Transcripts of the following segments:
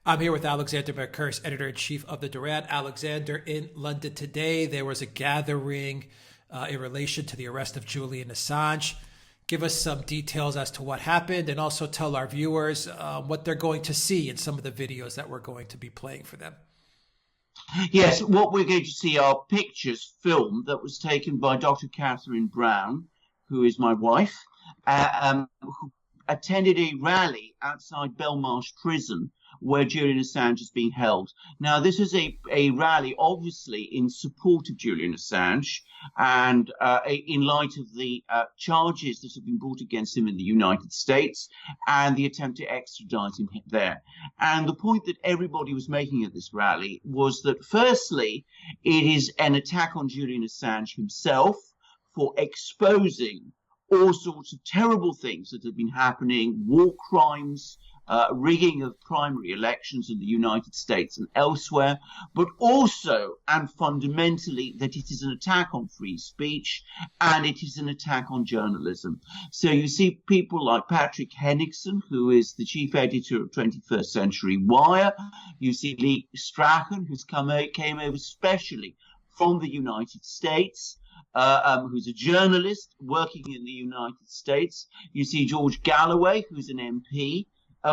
I'm here with Alexander Mercouris, editor-in-chief of the Duran. Alexander, in London today, there was a gathering in relation to the arrest of Julian Assange. Give us some details as to what happened, and also tell our viewers what they're going to see in some of the videos that we're going to be playing for them. Yes, what we're going to see are pictures, film that was taken by Dr. Catherine Brown, who is my wife, who attended a rally outside Belmarsh Prison where Julian Assange is being held. Now, this is a rally, obviously, in support of Julian Assange and in light of the charges that have been brought against him in the United States and the attempt to extradite him there. And the point that everybody was making at this rally was that, firstly, it is an attack on Julian Assange himself for exposing all sorts of terrible things that have been happening, war crimes, rigging of primary elections in the United States and elsewhere, but also and fundamentally that it is an attack on free speech and it is an attack on journalism. So you see people like Patrick Henningsen, who is the chief editor of 21st Century Wire. You see Lee Strachan, who's came over specially from the United States, who's a journalist working in the United States. You see George Galloway, who's an MP,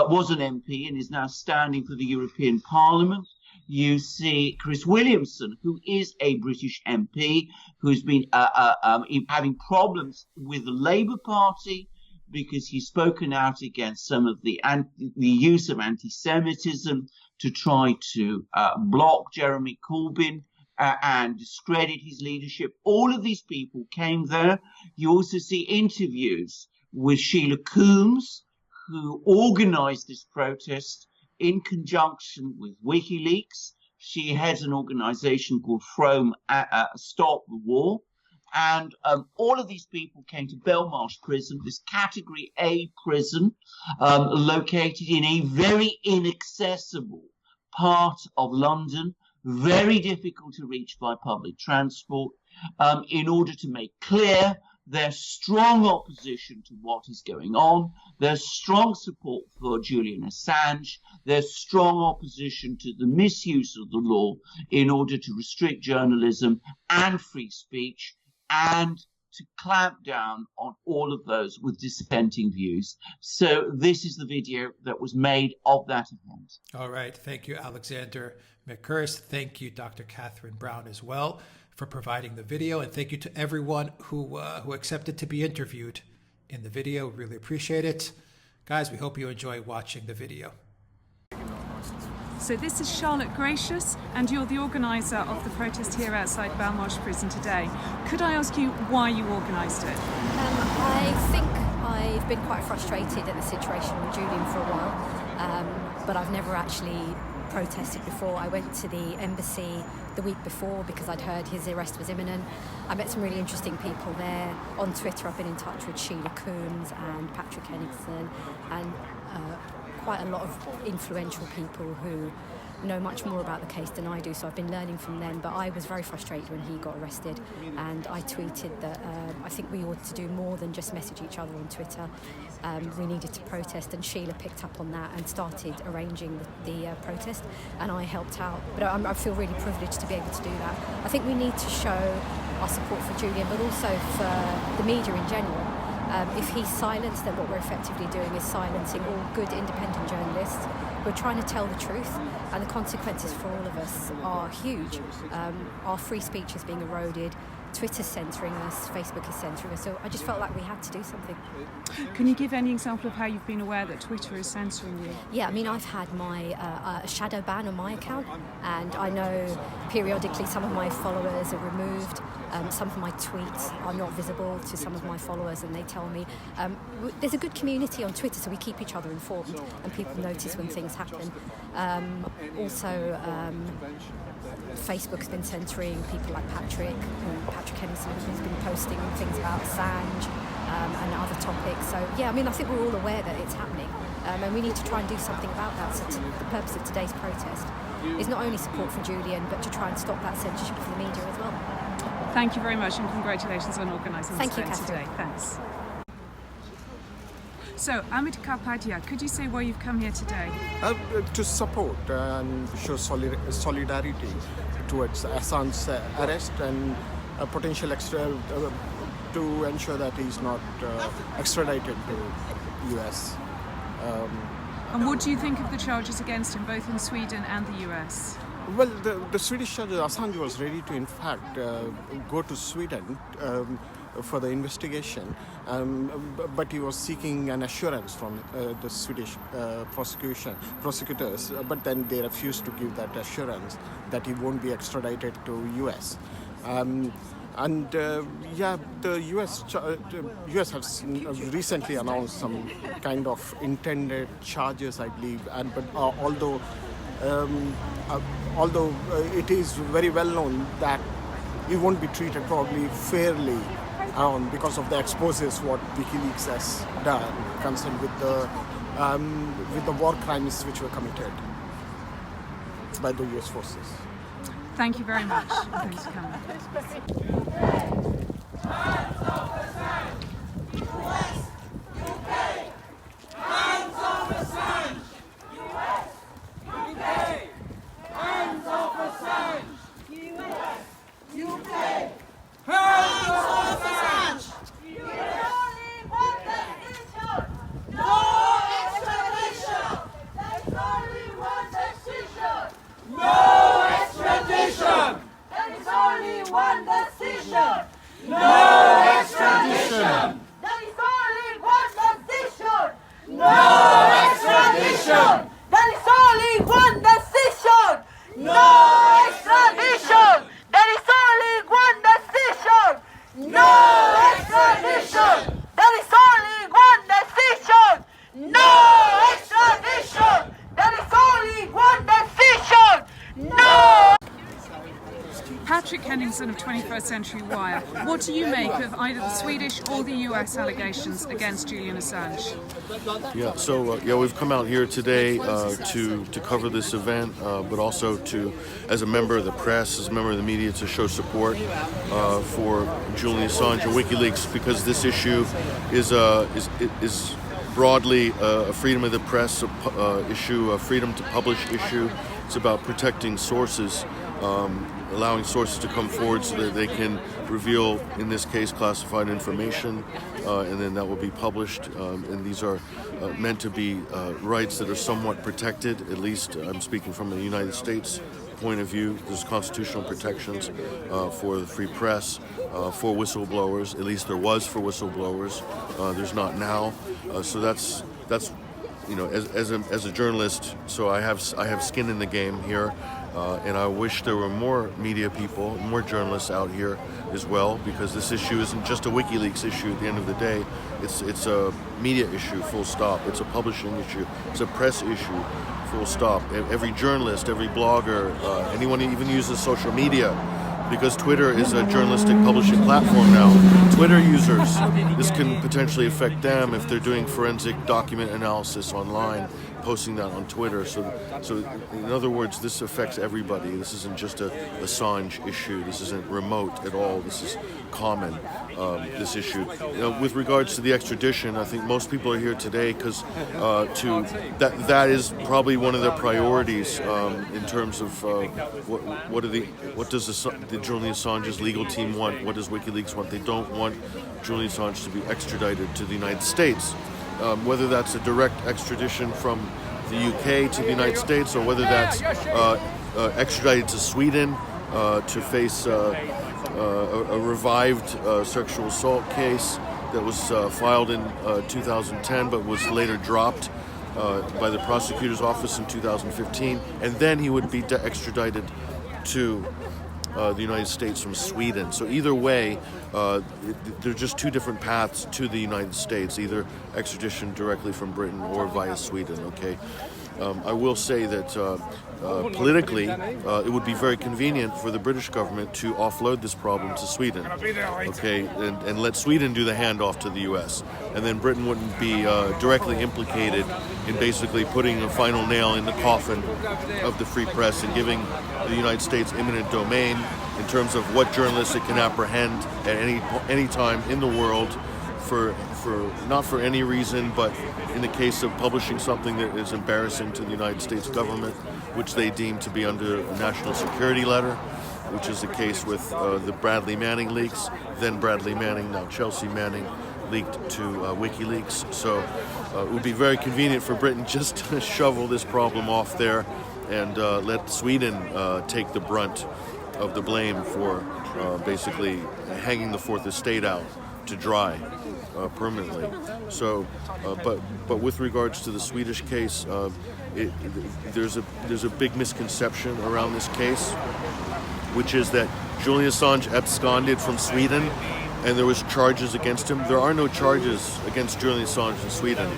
was an MP and is now standing for the European Parliament. You see Chris Williamson, who is a British MP, who's been having problems with the Labour Party because he's spoken out against some of the use of anti-Semitism to try to block Jeremy Corbyn and discredit his leadership. All of these people came there. You also see interviews with Sheila Coombs, who organized this protest in conjunction with Wikileaks. She heads an organization called Stop the War. And all of these people came to Belmarsh Prison, this Category A prison, located in a very inaccessible part of London, very difficult to reach by public transport, in order to make clear their strong opposition to what is going on, their strong support for Julian Assange, their strong opposition to the misuse of the law in order to restrict journalism and free speech, and to clamp down on all of those with dissenting views. So this is the video that was made of that event. All right. Thank you, Alexander Mercouris. Thank you, Dr. Catherine Brown, as well, for providing the video. And thank you to everyone who accepted to be interviewed in the video. Really appreciate it. Guys, we hope you enjoy watching the video. So this is Charlotte Gracious, and you're the organiser of the protest here outside Belmarsh Prison today. Could I ask you why you organised it? I think I've been quite frustrated at the situation with Julian for a while, but I've never actually protested before. I went to the embassy the week before because I'd heard his arrest was imminent. I met some really interesting people there. On Twitter, I've been in touch with Sheila Coombs and Patrick Henningsen and quite a lot of influential people who know much more about the case than I do, so I've been learning from them. But I was very frustrated when he got arrested, and I tweeted that I think we ought to do more than just message each other on Twitter. We needed to protest, and Sheila picked up on that and started arranging the protest, and I helped out. But I feel really privileged to be able to do that. I think we need to show our support for Julian, but also for the media in general. If he's silenced, then what we're effectively doing is silencing all good independent journalists. We're trying to tell the truth, and the consequences for all of us are huge. Our free speech is being eroded. Twitter's censoring us, Facebook is censoring us, so I just felt like we had to do something. Can you give any example of how you've been aware that Twitter is censoring you? Yeah, I mean, I've had my shadow ban on my account, and I know periodically some of my followers are removed. Some of my tweets are not visible to some of my followers, and they tell me there's a good community on Twitter, so we keep each other informed, and people notice when things happen. Also, Facebook has been censoring people like Patrick Henningsen, who's been posting things about Assange and other topics. So yeah, I mean, I think we're all aware that it's happening, and we need to try and do something about that. So the purpose of today's protest is not only support for Julian, but to try and stop that censorship for the media as well. Thank you very much, and congratulations on organising this event today. Thanks. So, Amit Kapadia, could you say why you've come here today? To support and show solidarity towards Assange's arrest and potential to ensure that he's not extradited to US. And what do you think of the charges against him, both in Sweden and the US? Well, the Swedish judge Assange was ready to, in fact, go to Sweden for the investigation, but he was seeking an assurance from the Swedish prosecutors, but then they refused to give that assurance that he won't be extradited to US. The US has recently announced some kind of intended charges, I believe, but although it is very well known that he won't be treated probably fairly because of the exposes what Wikileaks has done concerned with the war crimes which were committed by the US forces. Thank you very much. Thanks for coming. Patrick Henningsen of 21st Century Wire, what do you make of either the Swedish or the US allegations against Julian Assange? Yeah, so we've come out here today to cover this event, but also to, as a member of the press, as a member of the media, to show support for Julian Assange and Wikileaks, because this issue is broadly a freedom of the press issue, a freedom to publish issue. It's about protecting sources, allowing sources to come forward so that they can reveal, in this case, classified information, and then that will be published. And these are meant to be rights that are somewhat protected, at least I'm speaking from the United States point of view. There's constitutional protections for the free press, for whistleblowers, at least there was for whistleblowers. There's not now. So that's you know, as a journalist, so I have skin in the game here. And I wish there were more media people, more journalists out here as well, because this issue isn't just a WikiLeaks issue at the end of the day. It's a media issue, full stop. It's a publishing issue. It's a press issue, full stop. Every journalist, every blogger, anyone who even uses social media, because Twitter is a journalistic publishing platform now. Twitter users, this can potentially affect them if they're doing forensic document analysis online, posting that on Twitter. So in other words, this affects everybody. This isn't just a Assange issue. This isn't remote at all. This is common, this issue. With regards to the extradition, I think most people are here today because that is probably one of their priorities in terms of what does the Julian Assange's legal team want? What does WikiLeaks want? They don't want Julian Assange to be extradited to the United States. Whether that's a direct extradition from the UK to the United States, or whether that's extradited to Sweden to face a revived sexual assault case that was filed in 2010 but was later dropped by the prosecutor's office in 2015, and then he would be extradited to the United States from Sweden. So either way, there are just two different paths to the United States, either extradition directly from Britain or via Sweden, okay? I will say that politically, it would be very convenient for the British government to offload this problem to Sweden, okay, and let Sweden do the handoff to the US. And then Britain wouldn't be directly implicated in basically putting a final nail in the coffin of the free press and giving the United States eminent domain in terms of what journalists it can apprehend at any time in the world for not for any reason, but in the case of publishing something that is embarrassing to the United States government, which they deem to be under a national security letter, which is the case with the Bradley Manning leaks, then Bradley Manning, now Chelsea Manning, leaked to Wikileaks. So it would be very convenient for Britain just to shovel this problem off there and let Sweden take the brunt of the blame for basically hanging the Fourth Estate out to dry permanently. So, but with regards to the Swedish case, there's a big misconception around this case, which is that Julian Assange absconded from Sweden and there was charges against him. There are no charges against Julian Assange in Sweden.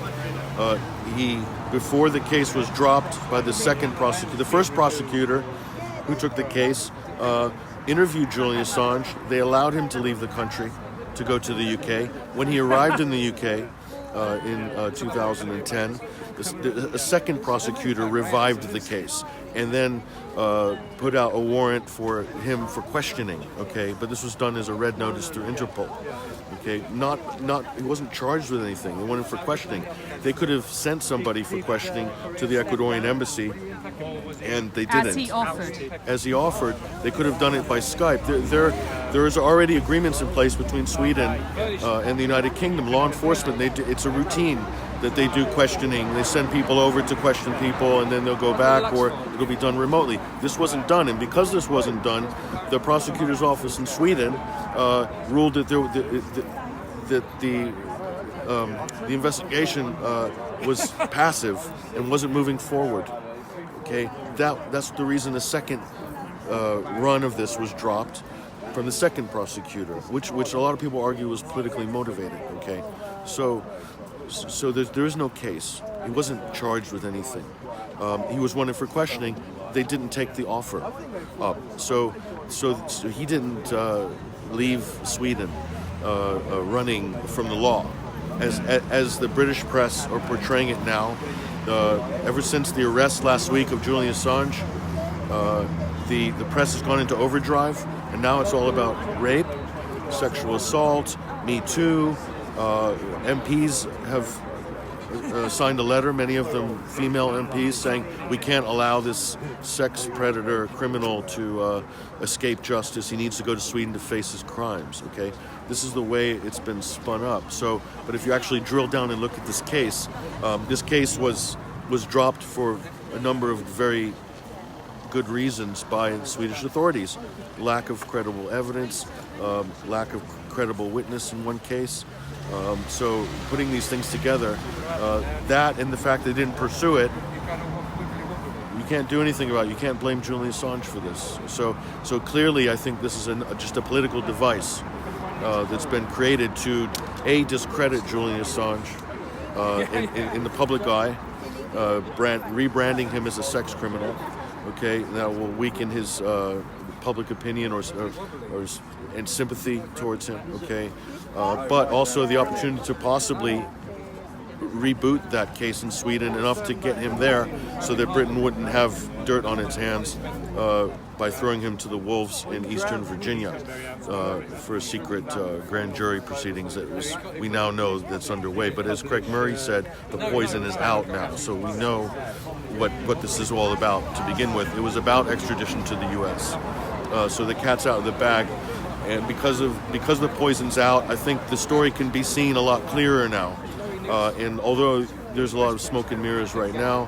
Before the case was dropped by the first prosecutor who took the case, interviewed Julian Assange. They allowed him to leave the country to go to the UK. When he arrived in the UK in 2010, a second prosecutor revived the case and then put out a warrant for him for questioning. Okay, but this was done as a red notice through Interpol. Okay, he wasn't charged with anything. They wanted for questioning. They could have sent somebody for questioning to the Ecuadorian embassy, and they didn't. As he offered, they could have done it by Skype. There is already agreements in place between Sweden and the United Kingdom. Law enforcement, it's a routine that they do questioning. They send people over to question people, and then they'll go back, or it'll be done remotely. This wasn't done, and because this wasn't done, the prosecutor's office in Sweden ruled that the investigation was passive and wasn't moving forward. Okay, that's the reason the second run of this was dropped from the second prosecutor, which a lot of people argue was politically motivated. Okay, so there is no case. He wasn't charged with anything. He was wanted for questioning. They didn't take the offer up. So he didn't leave Sweden running from the law, as the British press are portraying it now. Ever since the arrest last week of Julian Assange, the press has gone into overdrive, and now it's all about rape, sexual assault, Me Too. MPs have signed a letter, many of them female MPs, saying we can't allow this sex predator criminal to escape justice. He needs to go to Sweden to face his crimes. Okay, this is the way it's been spun up. So, but if you actually drill down and look at this case was dropped for a number of very good reasons by the Swedish authorities. Lack of credible evidence, lack of credible witness in one case. So putting these things together, that and the fact they didn't pursue it, you can't do anything about it. You can't blame Julian Assange for this. So clearly, I think this is just a political device that's been created to discredit Julian Assange in the public eye, rebranding him as a sex criminal. Okay, that will weaken his public opinion and sympathy towards him. Okay, but also the opportunity to possibly reboot that case in Sweden enough to get him there, so that Britain wouldn't have dirt on its hands by throwing him to the wolves in Eastern Virginia for a secret grand jury proceedings that we now know that's underway. But as Craig Murray said, the poison is out now, so we know what this is all about. To begin with, it was about extradition to the U.S. So the cat's out of the bag, and because the poison's out, I think the story can be seen a lot clearer now. And although there's a lot of smoke and mirrors right now,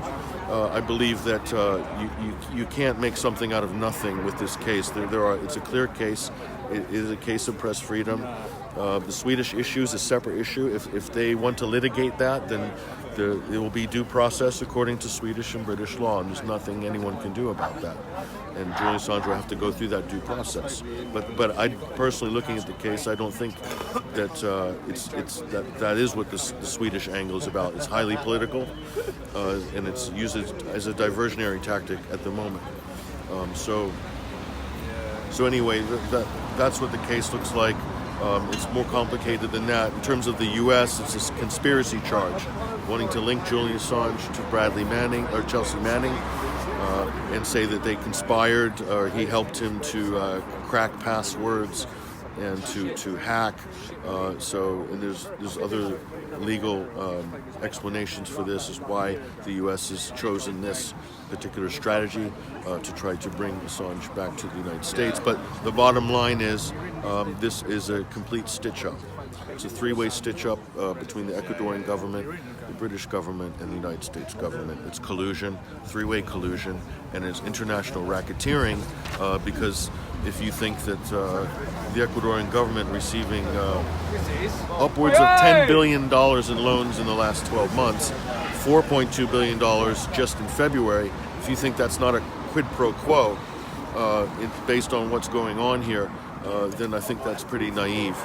I believe that you can't make something out of nothing with this case. It's a clear case. It is a case of press freedom. The Swedish issue is a separate issue. If they want to litigate that, then it will be due process according to Swedish and British law, and there's nothing anyone can do about that. And Julian Assange will have to go through that due process. But I personally, looking at the case, I don't think that that is what the Swedish angle is about. It's highly political, and it's used as a diversionary tactic at the moment. So anyway, that's what the case looks like. It's more complicated than that. In terms of the U.S., it's a conspiracy charge, wanting to link Julian Assange to Bradley Manning or Chelsea Manning, and say that they conspired or he helped him to crack passwords and to hack. And there's other legal explanations for this, is why the U.S. has chosen this particular strategy to try to bring Assange back to the United States. But the bottom line is this is a complete stitch-up. It's a three-way stitch-up between the Ecuadorian government, the British government, and the United States government. It's collusion, three-way collusion, and it's international racketeering because if you think that the Ecuadorian government receiving upwards of $10 billion in loans in the last 12 months, $4.2 billion just in February, if you think that's not a quid pro quo based on what's going on here, then I think that's pretty naive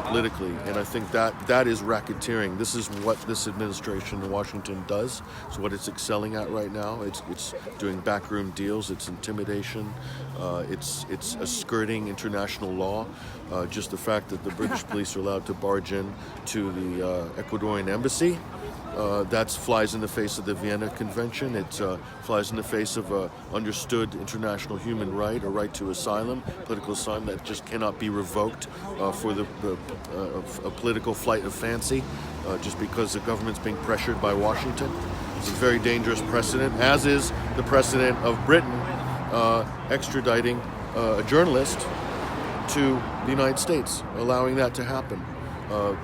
politically. And I think that is racketeering. This is what this administration in Washington does. It's what it's excelling at right now. It's doing backroom deals. It's intimidation. It's skirting international law. Just the fact that the British police are allowed to barge in to the Ecuadorian embassy, that flies in the face of the Vienna Convention. It flies in the face of a understood international human right, a right to asylum, political asylum that just cannot be revoked for a political flight of fancy, just because the government's being pressured by Washington. It's a very dangerous precedent, as is the precedent of Britain extraditing a journalist to the United States, allowing that to happen.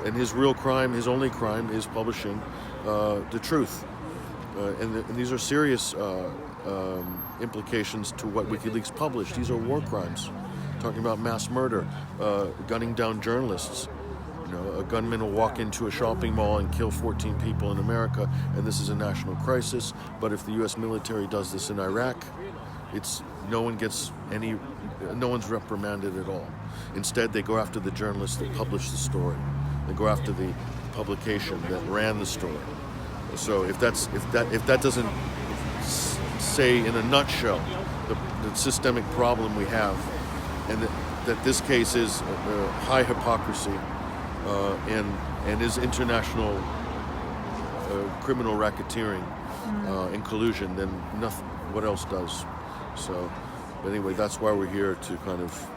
And his real crime, his only crime, is publishing the truth. And these are serious implications to what Wikileaks published. These are war crimes. Talking about mass murder, gunning down journalists. A gunman will walk into a shopping mall and kill 14 people in America, and this is a national crisis. But if the U.S. military does this in Iraq, no one's reprimanded at all. Instead, they go after the journalists that published the story. They go after the publication that ran the story. So if that doesn't say in a nutshell the systemic problem we have, and that this case is high hypocrisy and is international criminal racketeering and collusion, then nothing. What else does? So, but anyway, that's why we're here, to kind of,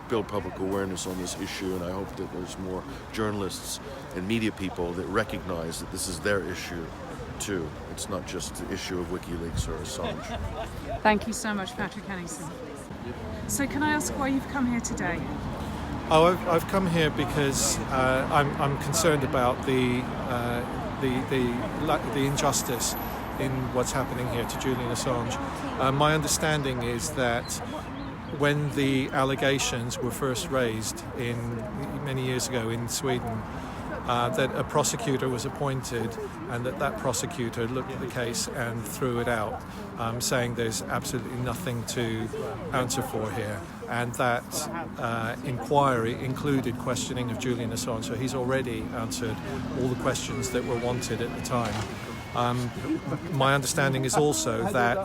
build public awareness on this issue, and I hope that there's more journalists and media people that recognize that this is their issue too. It's not just the issue of WikiLeaks or Assange. Thank you so much, Patrick Henningsen. So can I ask why you've come here today? Oh, I've come here because I'm concerned about the injustice in what's happening here to Julian Assange. My understanding is that when the allegations were first raised many years ago in Sweden, that a prosecutor was appointed, and that prosecutor looked at the case and threw it out, saying there's absolutely nothing to answer for here. And that inquiry included questioning of Julian Assange, so he's already answered all the questions that were wanted at the time. My understanding is also that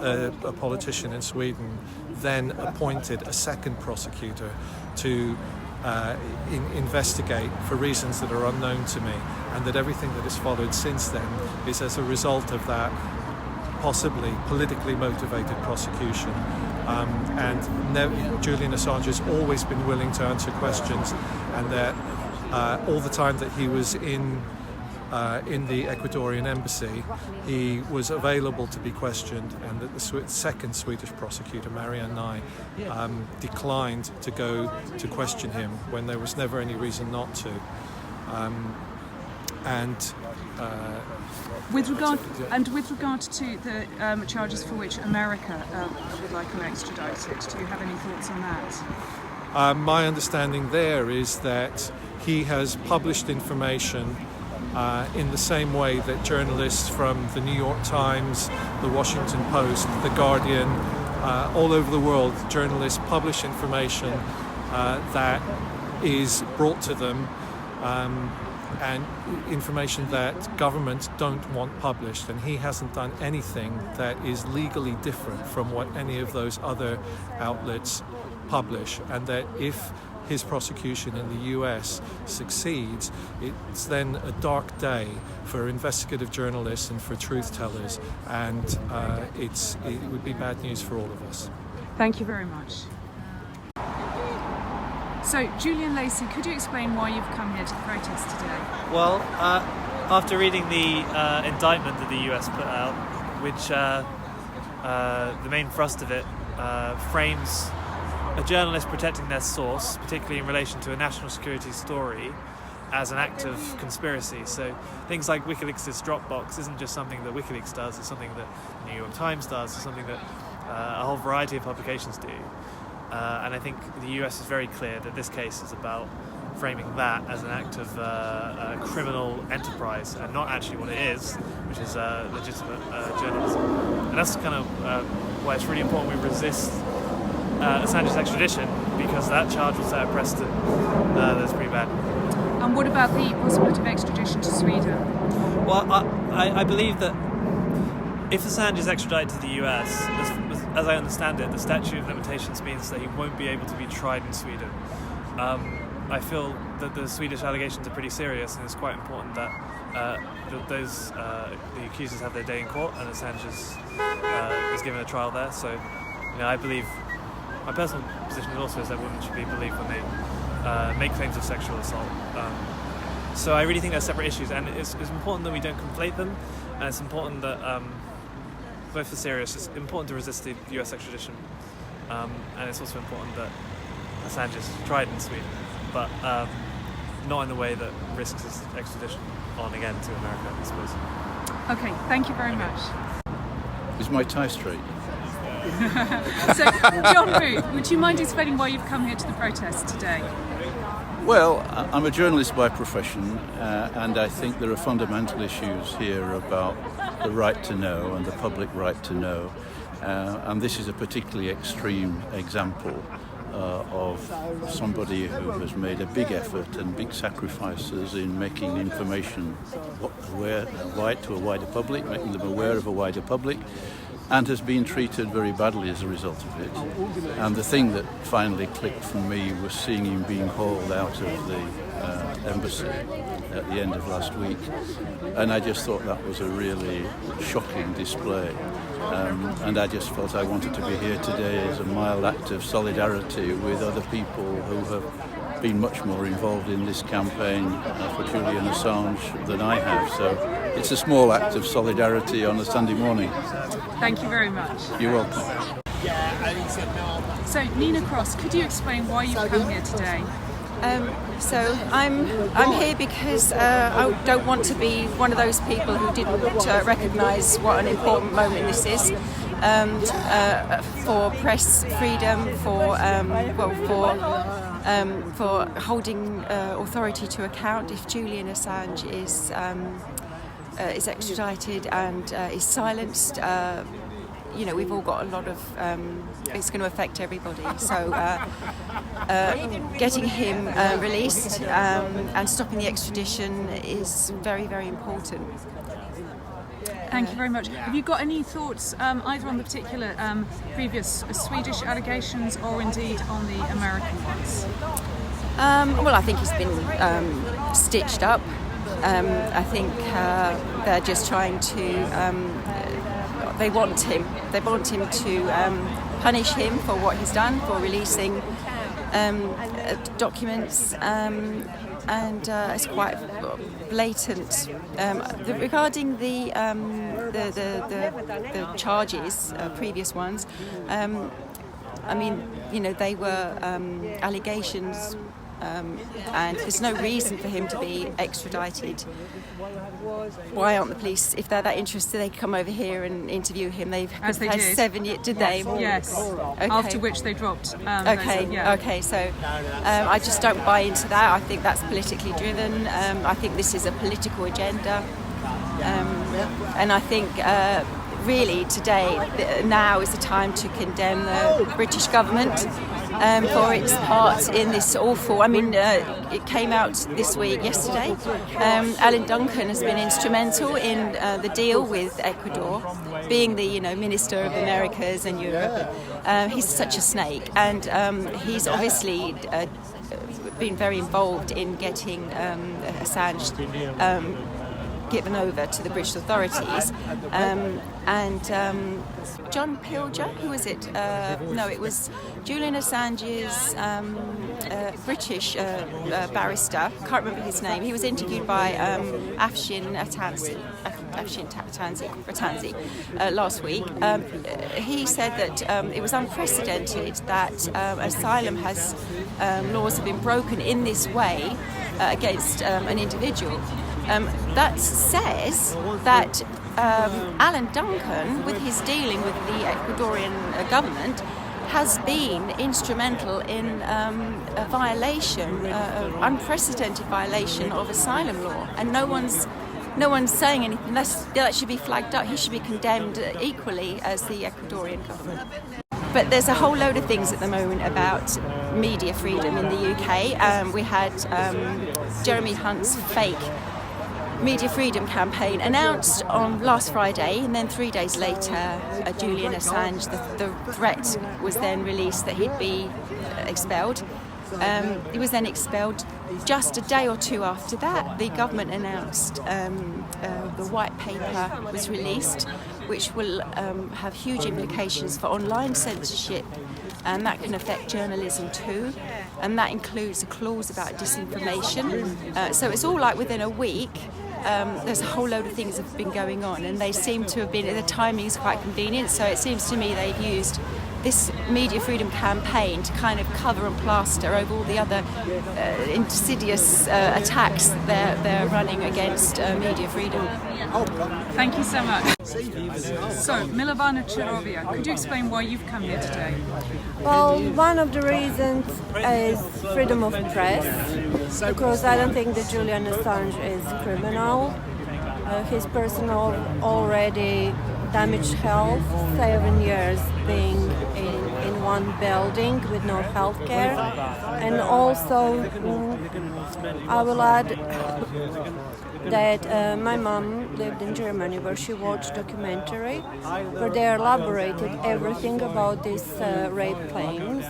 a politician in Sweden then appointed a second prosecutor to investigate for reasons that are unknown to me, and that everything that has followed since then is as a result of that possibly politically motivated prosecution. Julian Assange has always been willing to answer questions, and that all the time that he was in the Ecuadorian embassy, he was available to be questioned, and that the second Swedish prosecutor, Marianne Nye, declined to go to question him when there was never any reason not to. With regard to the charges for which America would like him extradited, do you have any thoughts on that? My understanding there is that he has published information in the same way that journalists from the New York Times, the Washington Post, the Guardian, all over the world, journalists publish information that is brought to them, and information that governments don't want published. And he hasn't done anything that is legally different from what any of those other outlets publish, and that if his prosecution in the US succeeds, it's then a dark day for investigative journalists and for truth tellers, and it would be bad news for all of us. Thank you very much. So, Julian Lacey, could you explain why you've come here to the protest today? Well, after reading the indictment that the US put out, which the main thrust of it frames a journalist protecting their source, particularly in relation to a national security story, as an act of conspiracy. So things like Wikileaks' Dropbox isn't just something that Wikileaks does, it's something that the New York Times does, it's something that a whole variety of publications do. And I think the US is very clear that this case is about framing that as an act of a criminal enterprise and not actually what it is, which is legitimate journalism. And that's kind of why it's really important we resist Assange's extradition, because that charge will set a precedent that's pretty bad. And what about the possibility of extradition to Sweden? Well, I believe that if Assange is extradited to the US, as I understand it, the statute of limitations means that he won't be able to be tried in Sweden. I feel that the Swedish allegations are pretty serious, and it's quite important that the accusers have their day in court, and Assange is given a trial there. So, I believe my personal position also is that women should be believed when they make claims of sexual assault. So I really think they're separate issues, and it's important that we don't conflate them, and it's important that both are serious. It's important to resist the US extradition, and it's also important that Assange is tried in Sweden, but not in the way that risks his extradition on again to America, I suppose. Okay, thank you very much. Is my tie straight? So, John Root, would you mind explaining why you've come here to the protest today? Well, I'm a journalist by profession, and I think there are fundamental issues here about the right to know and the public right to know. And this is a particularly extreme example of somebody who has made a big effort and big sacrifices in making information aware to a wider public, making them aware of a wider public, and has been treated very badly as a result of it. And the thing that finally clicked for me was seeing him being hauled out of the embassy at the end of last week. And I just thought that was a really shocking display. And I just felt I wanted to be here today as a mild act of solidarity with other people who have been much more involved in this campaign for Julian Assange than I have. So it's a small act of solidarity on a Sunday morning. Thank you very much. You're welcome. So, Nina Cross, could you explain why you've come here today? So I'm here because I don't want to be one of those people who didn't recognise what an important moment this is for press freedom, for holding authority to account. If Julian Assange is extradited and is silenced, we've all got a lot of. It's going to affect everybody. So getting him released and stopping the extradition is very, very important. Thank you very much. Have you got any thoughts either on the particular previous Swedish allegations or indeed on the American ones? Well, I think he's been stitched up. I think they're just trying to. They want him to punish him for what he's done, for releasing documents, and it's quite blatant. Regarding the charges, previous ones, they were allegations. And there's no reason for him to be extradited. Why aren't the police, if they're that interested, they come over here and interview him? They've As they had did. 7 years, did they? Yes. Okay. After which they dropped. Okay. So I just don't buy into that. I think that's politically driven. I think this is a political agenda, and I think. Really, today, now is the time to condemn the British government for its part in this awful. It came out this week, yesterday. Alan Duncan has been instrumental in the deal with Ecuador, being the Minister of the Americas and Europe. He's such a snake, and he's obviously been very involved in getting Assange given over to the British authorities. And John Pilger, who was it? No, it was Julian Assange's British barrister. Can't remember his name. He was interviewed by Afshin Tatanzi last week. He said that it was unprecedented that asylum laws have been broken in this way against an individual. That says that Alan Duncan, with his dealing with the Ecuadorian government, has been instrumental in a violation, unprecedented violation of asylum law, and no one's saying anything. That should be flagged up. He should be condemned equally as the Ecuadorian government. But there's a whole load of things at the moment about media freedom in the UK. We had Jeremy Hunt's fake media freedom campaign announced on last Friday, and then 3 days later, Julian Assange, the threat was then released that he'd be expelled. He was then expelled. Just a day or two after that, the government announced the white paper was released, which will have huge implications for online censorship, and that can affect journalism too, and that includes a clause about disinformation. So it's all like within a week. There's a whole load of things that have been going on, and they seem to have been, the timing is quite convenient, so it seems to me they've used this media freedom campaign to kind of cover and plaster over all the other insidious attacks they're running against media freedom. Thank you so much. So, Milovana Chirovia, could you explain why you've come here today? Well, one of the reasons is freedom of press, because I don't think that Julian Assange is criminal. His personal already damaged health, 7 years being in one building with no health care. And also, I will add that my mom lived in Germany, where she watched documentary where they elaborated everything about these rape claims,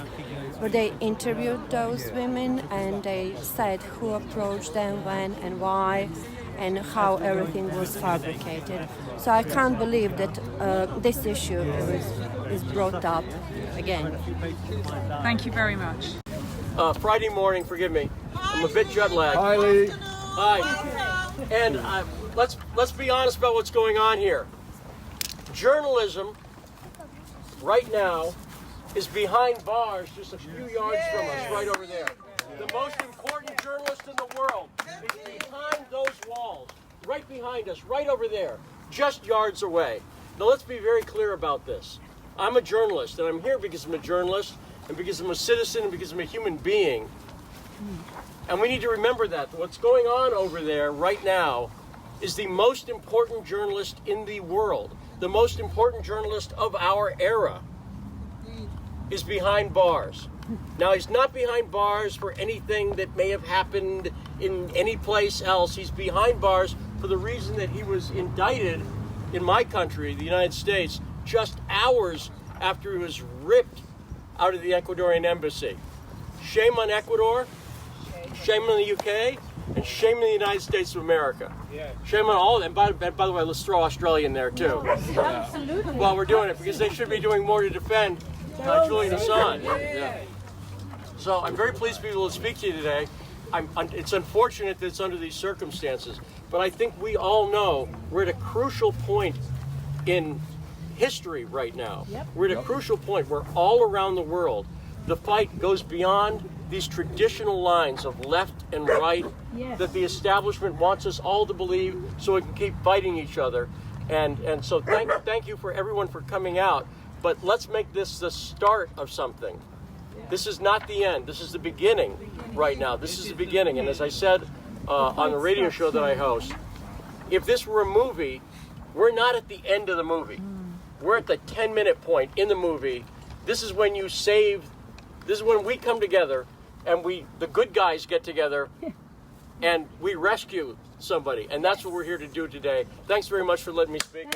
where they interviewed those women and they said who approached them, when and why, and how everything was fabricated. So I can't believe that this issue is brought up again. Thank you very much. Friday morning, forgive me, I'm a bit jet lagged. Hi, Lee. Hi. And let's be honest about what's going on here. Journalism right now is behind bars just a few yards from us, right over there. The most important journalist in the world is behind those walls, right behind us, right over there, just yards away. Now let's be very clear about this. I'm a journalist, and I'm here because I'm a journalist, and because I'm a citizen, and because I'm a human being. And we need to remember that what's going on over there right now is the most important journalist in the world, the most important journalist of our era, is behind bars. Now, he's not behind bars for anything that may have happened in any place else. He's behind bars for the reason that he was indicted in my country, the United States, just hours after he was ripped out of the Ecuadorian embassy. Shame on Ecuador, shame on the UK, and shame on the United States of America. Shame on all of them. By the way, let's throw Australia in there too. Absolutely. While we're doing it, because they should be doing more to defend Julian Assange. So I'm very pleased to be able to speak to you today. It's unfortunate that it's under these circumstances, but I think we all know we're at a crucial point in history right now. We're at a crucial point where all around the world, the fight goes beyond these traditional lines of left and right that the establishment wants us all to believe so we can keep fighting each other. And so thank you for everyone for coming out, but let's make this the start of something. This is not the end. This is the beginning right now. This is the beginning. And as I said on the radio show that I host, if this were a movie, we're not at the end of the movie. We're at the 10-minute point in the movie. This is when this is when we come together and the good guys get together and we rescue somebody. And that's what we're here to do today. Thanks very much for letting me speak.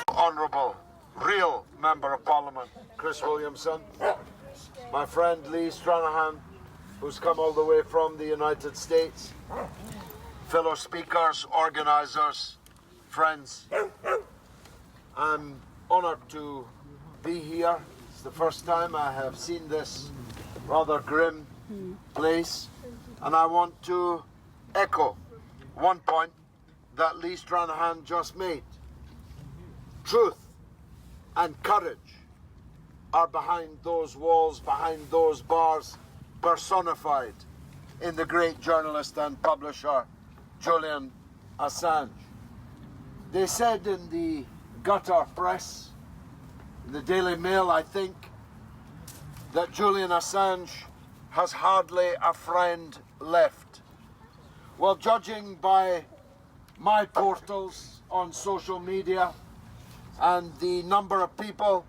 Honourable, real Member of Parliament, Chris Williamson, my friend Lee Stranahan, who's come all the way from the United States, fellow speakers, organizers, friends. I'm honored to be here. It's the first time I have seen this rather grim place, and I want to echo one point that Lee Stranahan just made. Truth and courage are behind those walls, behind those bars, personified in the great journalist and publisher Julian Assange. They said in the gutter press, in the Daily Mail, I think, that Julian Assange has hardly a friend left. Well, judging by my portals on social media and the number of people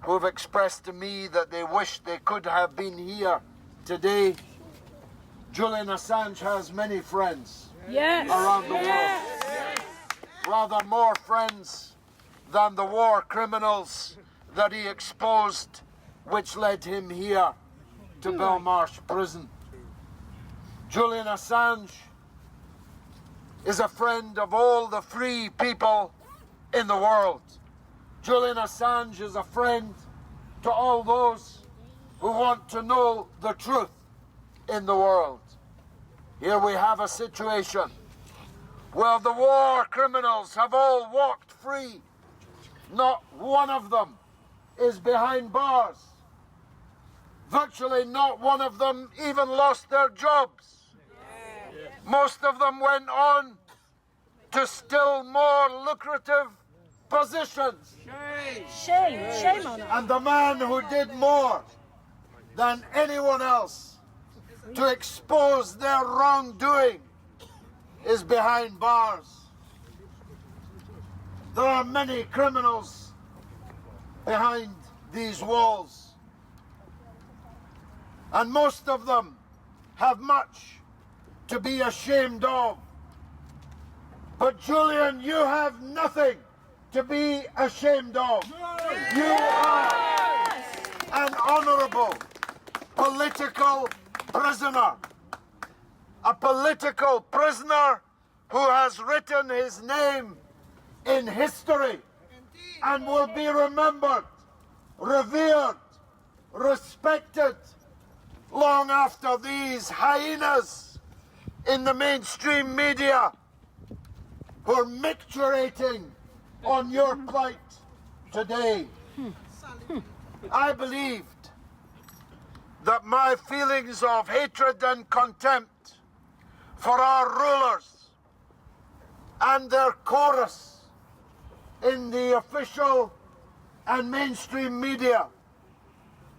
who have expressed to me that they wish they could have been here today, Julian Assange has many friends around the world. Rather more friends than the war criminals that he exposed, which led him here to Belmarsh prison. Julian Assange is a friend of all the free people in the world. Julian Assange is a friend to all those who want to know the truth in the world. Here we have a situation where the war criminals have all walked free. Not one of them is behind bars. Virtually not one of them even lost their jobs. Most of them went on to still more lucrative positions. Shame on us. And the man who did more than anyone else to expose their wrongdoing is behind bars. There are many criminals behind these walls, and most of them have much to be ashamed of. But Julian, you have nothing to be ashamed of. You are an honourable political prisoner. A political prisoner who has written his name in history and will be remembered, revered, respected long after these hyenas in the mainstream media who are micturating on your plight today. I believed that my feelings of hatred and contempt for our rulers and their chorus in the official and mainstream media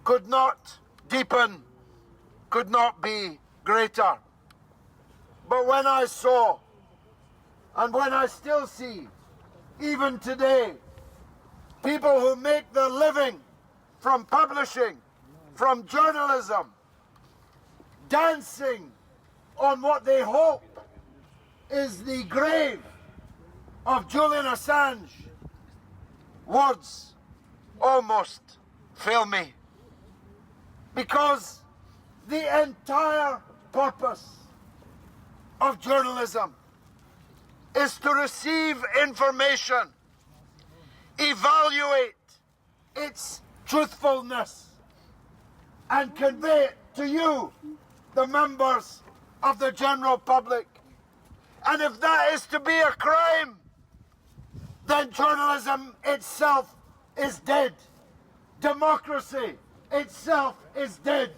could not deepen, could not be greater. But when I saw, and when I still see, even today, people who make their living from publishing, from journalism, dancing on what they hope is the grave of Julian Assange, words almost fail me. Because the entire purpose of journalism is to receive information, evaluate its truthfulness, and convey it to you, the members of the general public. And if that is to be a crime, then journalism itself is dead. Democracy itself is dead.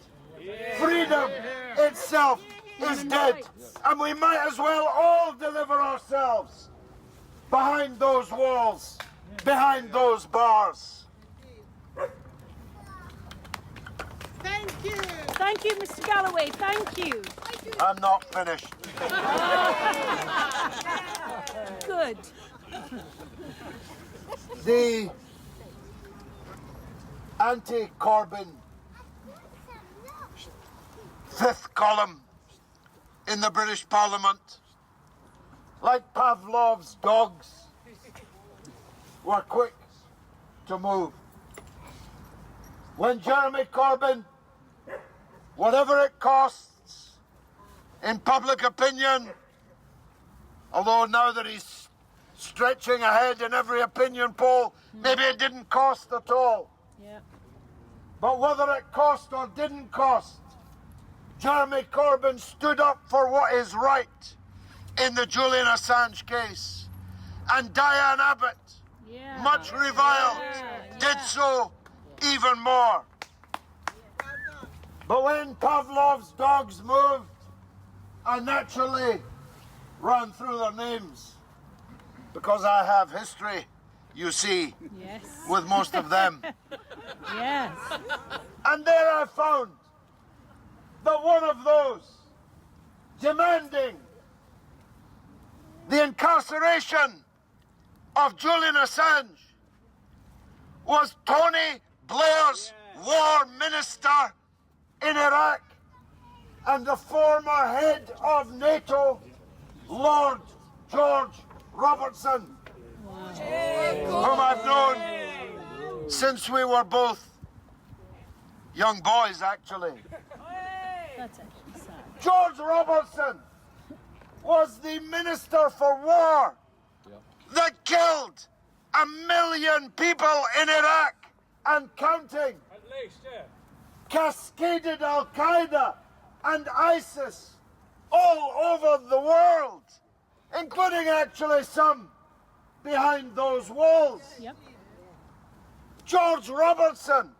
Freedom itself is dead. And we might as well all deliver ourselves behind those walls, behind those bars. Thank you. Thank you, Mr. Galloway. Thank you. I'm not finished. Good. The anti-Corbyn fifth column in the British Parliament, like Pavlov's dogs, were quick to move. When Jeremy Corbyn whatever it costs in public opinion, although now that he's stretching ahead in every opinion poll, maybe it didn't cost at all. But whether it cost or didn't cost, Jeremy Corbyn stood up for what is right in the Julian Assange case. And Diane Abbott, much reviled, did so even more. But when Pavlov's dogs moved, I naturally ran through their names, because I have history, you see, with most of them. And there I found that one of those demanding the incarceration of Julian Assange was Tony Blair's war minister in Iraq and the former head of NATO, Lord George Robertson, whom I've known since we were both young boys, actually. George Robertson was the Minister for War that killed 1 million people in Iraq and counting. At least, cascaded Al-Qaeda and ISIS all over the world, including actually some behind those walls. George Robertson,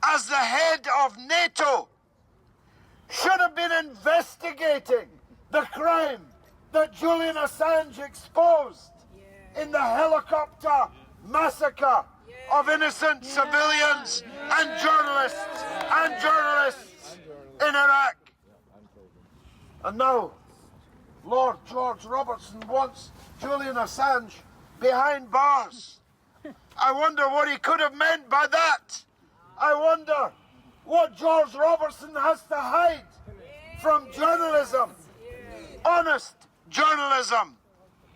as the head of NATO, should have been investigating the crime that Julian Assange exposed in the helicopter massacre of innocent civilians and journalists in Iraq. And now, Lord George Robertson wants Julian Assange behind bars. I wonder what he could have meant by that. I wonder what George Robertson has to hide from journalism, honest journalism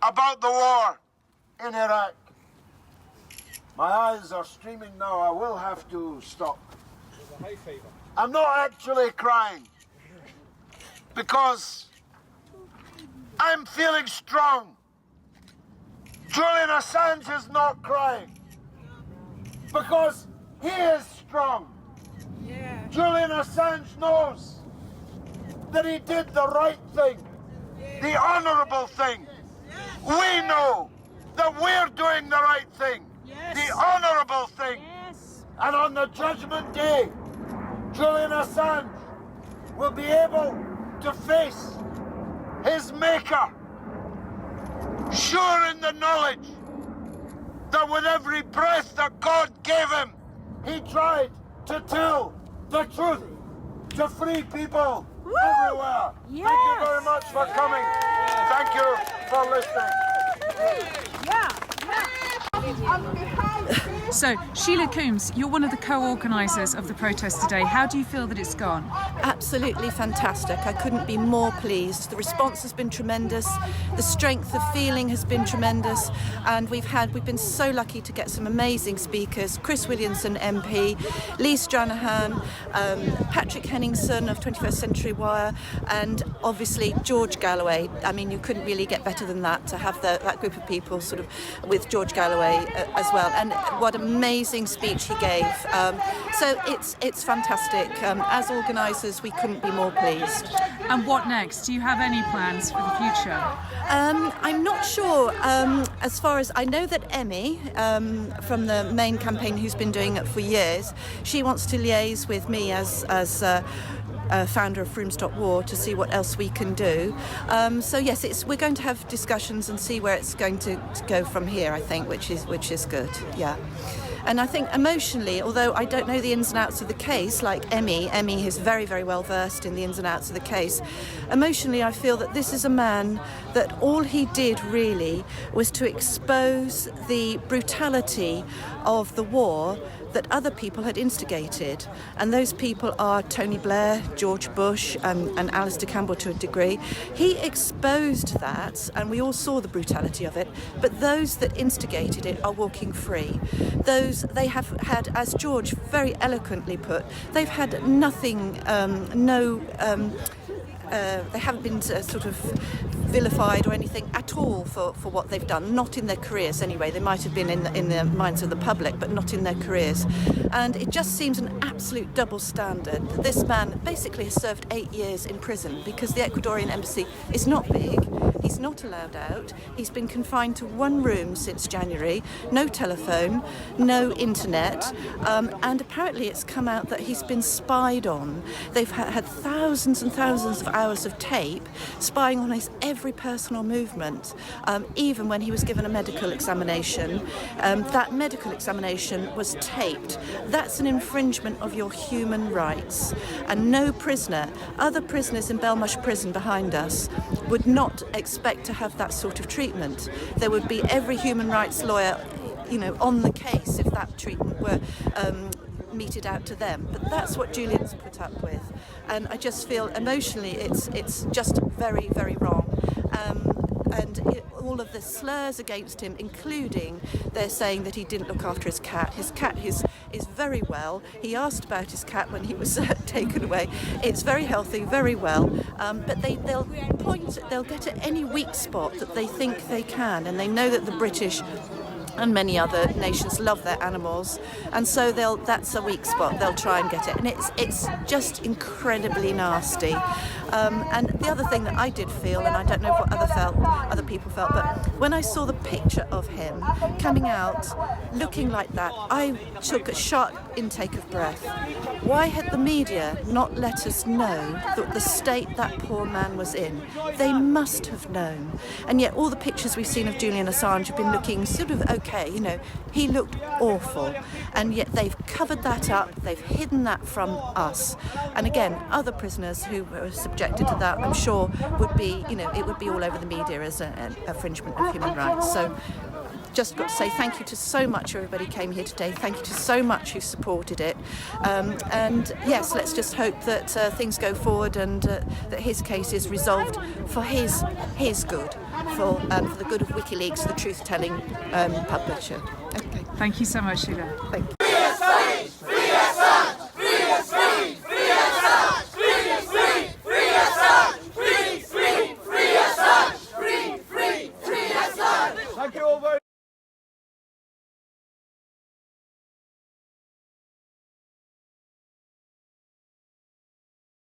about the war in Iraq. My eyes are streaming now. I will have to stop. I'm not actually crying because I'm feeling strong. Julian Assange is not crying because he is strong. Julian Assange knows that he did the right thing, the honourable thing. We know that we're doing the right thing, the honourable thing. And on the Judgment Day, Julian Assange will be able to face his Maker, sure in the knowledge that with every breath that God gave him, he tried to tell the truth to free people everywhere. Thank you very much for coming. Thank you for listening. So, Sheila Coombs, you're one of the co-organisers of the protest today. How do you feel that it's gone? Absolutely fantastic. I couldn't be more pleased. The response has been tremendous. The strength of feeling has been tremendous. And we've been so lucky to get some amazing speakers. Chris Williamson, MP, Lee Stranahan, Patrick Henningson of 21st Century Wire, and obviously George Galloway. I mean, you couldn't really get better than that, to have that group of people sort of with George Galloway as well. And what amazing speech he gave. So it's fantastic. As organisers, we couldn't be more pleased. And what next? Do you have any plans for the future? I'm not sure. As far as I know, that Emmy from the main campaign, who's been doing it for years, she wants to liaise with me as founder of Frome Stop War to see what else we can do. So yes, we're going to have discussions and see where it's going to go from here, I think, which is good. Yeah. And I think emotionally, although I don't know the ins and outs of the case, like Emmy is very, very well versed in the ins and outs of the case. Emotionally, I feel that this is a man that all he did really was to expose the brutality of the war that other people had instigated. And those people are Tony Blair, George Bush, and Alistair Campbell to a degree. He exposed that, and we all saw the brutality of it, but those that instigated it are walking free. They have had, as George very eloquently put, they've had nothing, they haven't been sort of vilified or anything at all for what they've done, not in their careers anyway. They might have been in the minds of the public, but not in their careers. And it just seems an absolute double standard that this man basically has served 8 years in prison because the Ecuadorian embassy is not big. He's not allowed out. He's been confined to one room since January, no telephone, no internet, and apparently it's come out that he's been spied on. They've had thousands and thousands of hours of tape spying on his every personal movement, even when he was given a medical examination. That medical examination was taped. That's an infringement of your human rights. And no prisoner, other prisoners in Belmarsh prison behind us, would not expect to have that sort of treatment. There would be every human rights lawyer, on the case if that treatment were meted out to them. But that's what Julian's put up with. And I just feel emotionally it's just very, very wrong. All of the slurs against him, including they're saying that he didn't look after his cat. His cat is very well. He asked about his cat when he was taken away. It's very healthy, very well. But they'll get at any weak spot that they think they can, and they know that the British and many other nations love their animals, and so that's a weak spot. They'll try and get it, and it's just incredibly nasty. And the other thing that I did feel, and I don't know what other people felt, but when I saw the picture of him coming out looking like that, I took a sharp intake of breath. Why had the media not let us know that the state that poor man was in? They must have known. And yet all the pictures we've seen of Julian Assange have been looking sort of okay, he looked awful. And yet they've covered that up, they've hidden that from us. And again, other prisoners who were subjected to that, I'm sure, would be, it would be all over the media as an infringement of human rights. So just got to say thank you to so much everybody came here today. Thank you to so much who supported it. And yes, let's just hope that things go forward and that his case is resolved for his good, for the good of Wikileaks, the truth-telling publisher. Okay. Thank you so much, Sheila. Thank you.